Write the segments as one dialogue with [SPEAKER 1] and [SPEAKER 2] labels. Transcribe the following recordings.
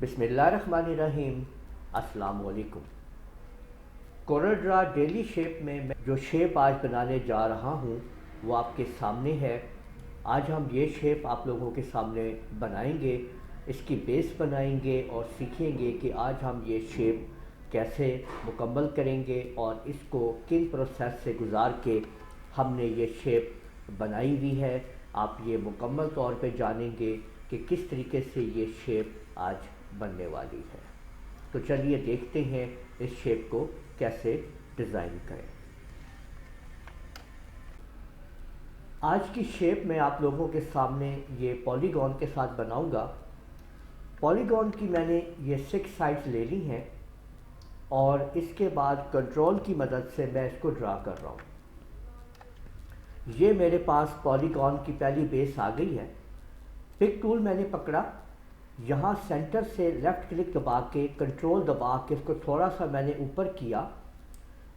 [SPEAKER 1] बिस्मिल्लाहिर्रहमानिर्रहीम। अस्सलाम वालेकुम। कोरल ड्रा डेली शेप में मैं जो शेप आज बनाने जा रहा हूँ वो आपके सामने है। आज हम ये शेप आप लोगों के सामने बनाएंगे, इसकी बेस बनाएंगे और सीखेंगे कि आज हम ये शेप कैसे मुकम्मल करेंगे और इसको किन प्रोसेस से गुज़ार के हमने ये शेप बनाई हुई है। आप ये मुकम्मल तौर पे जानेंगे कि किस तरीके से ये शेप आज बनने वाली है। तो चलिए देखते हैं इस शेप को कैसे डिज़ाइन करें। आज की शेप मैं आप लोगों के सामने ये पॉलीगॉन के साथ बनाऊंगा। पॉलीगॉन की मैंने ये 6 साइड्स ले ली हैं और इसके बाद कंट्रोल की मदद से मैं इसको ड्रा कर रहा हूँ। ये मेरे पास पॉलीगॉन की पहली बेस आ गई है। पिक टूल मैंने पकड़ा, यहाँ सेंटर से लेफ़्ट क्लिक दबा के कंट्रोल दबा के इसको थोड़ा सा मैंने ऊपर किया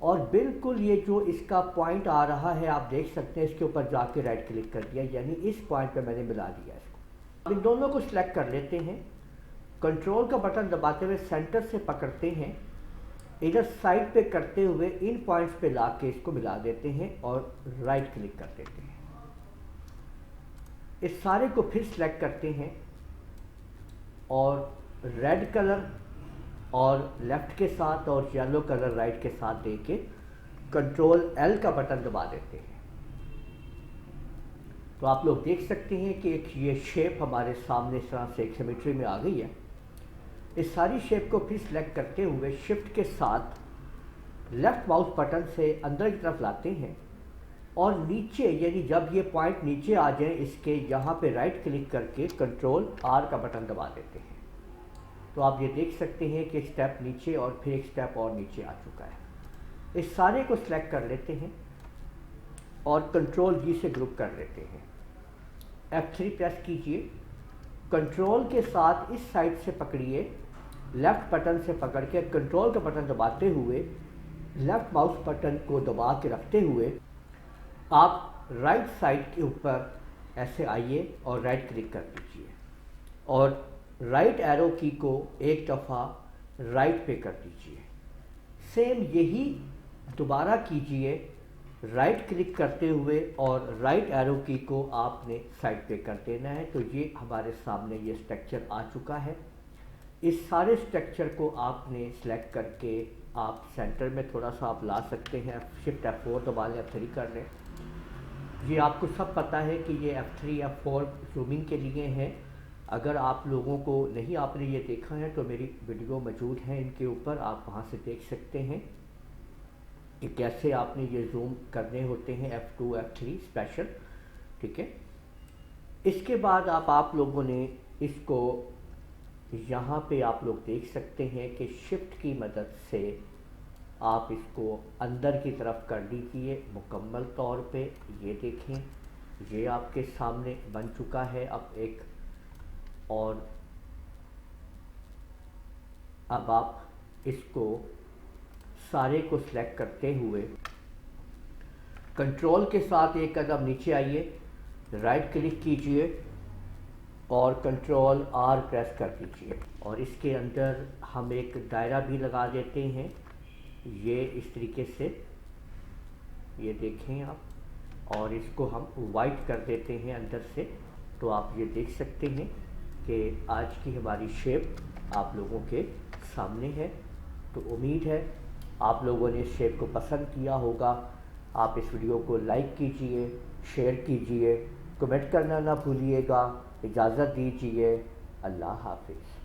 [SPEAKER 1] और बिल्कुल ये जो इसका पॉइंट आ रहा है आप देख सकते हैं, इसके ऊपर जाके राइट क्लिक कर दिया, यानी इस पॉइंट पे मैंने मिला दिया इसको। अब इन दोनों को सिलेक्ट कर लेते हैं, कंट्रोल का बटन दबाते हुए सेंटर से पकड़ते हैं, इधर साइड पे करते हुए इन पॉइंट्स पे ला के इसको मिला देते हैं और राइट क्लिक कर देते हैं। इस सारे को फिर सिलेक्ट करते हैं और रेड कलर और लेफ़्ट के साथ और येलो कलर राइट के साथ देके कंट्रोल एल का बटन दबा देते हैं। तो आप लोग देख सकते हैं कि एक ये शेप हमारे सामने इस तरह से एक सिमेट्री में आ गई है। इस सारी शेप को फिर सिलेक्ट करते हुए शिफ्ट के साथ लेफ़्ट माउस बटन से अंदर की तरफ लाते हैं और नीचे, यानी जब ये पॉइंट नीचे आ जाए इसके, यहाँ पे राइट क्लिक करके कंट्रोल आर का बटन दबा देते हैं। तो आप ये देख सकते हैं कि एक स्टेप नीचे और फिर एक स्टेप और नीचे आ चुका है। इस सारे को सिलेक्ट कर लेते हैं और कंट्रोल जी से ग्रुप कर लेते हैं। F3 प्रेस कीजिए, कंट्रोल के साथ इस साइड से पकड़िए, लेफ़्ट बटन से पकड़ के कंट्रोल का बटन दबाते हुए लेफ़्ट माउस बटन को दबा के रखते हुए आप राइट साइड के ऊपर ऐसे आइए और राइट क्लिक कर दीजिए और राइट एरो की को एक दफ़ा राइट पे कर दीजिए। सेम यही दोबारा कीजिए, राइट क्लिक करते हुए और राइट एरो की को आपने साइड पे कर देना है। तो ये हमारे सामने ये स्ट्रक्चर आ चुका है। इस सारे स्ट्रक्चर को आपने सेलेक्ट करके आप सेंटर में थोड़ा सा आप ला सकते हैं। शिफ्ट F4 दबा लें, F3 कर लें। ये आपको सब पता है कि ये F3 F4 जूमिंग के लिए हैं। अगर आप लोगों को नहीं, आपने ये देखा है तो मेरी वीडियो मौजूद है इनके ऊपर, आप वहाँ से देख सकते हैं कि कैसे आपने ये जूम करने होते हैं, F2 F3 स्पेशल। ठीक है, इसके बाद आप लोगों ने इसको यहाँ पे आप लोग देख सकते हैं कि शिफ्ट की मदद से आप इसको अंदर की तरफ कर दीजिए मुकम्मल तौर पे। ये देखें, ये आपके सामने बन चुका है। अब आप इसको सारे को सिलेक्ट करते हुए कंट्रोल के साथ एक कदम नीचे आइए, राइट क्लिक कीजिए और कंट्रोल आर प्रेस कर दीजिए और इसके अंदर हम एक दायरा भी लगा देते हैं। ये इस तरीके से, ये देखें आप, और इसको हम वाइट कर देते हैं अंदर से। तो आप ये देख सकते हैं कि आज की हमारी शेप आप लोगों के सामने है। तो उम्मीद है आप लोगों ने इस शेप को पसंद किया होगा। आप इस वीडियो को लाइक कीजिए, शेयर कीजिए, कमेंट करना ना भूलिएगा। इजाज़त दीजिए, अल्लाह हाफिज़।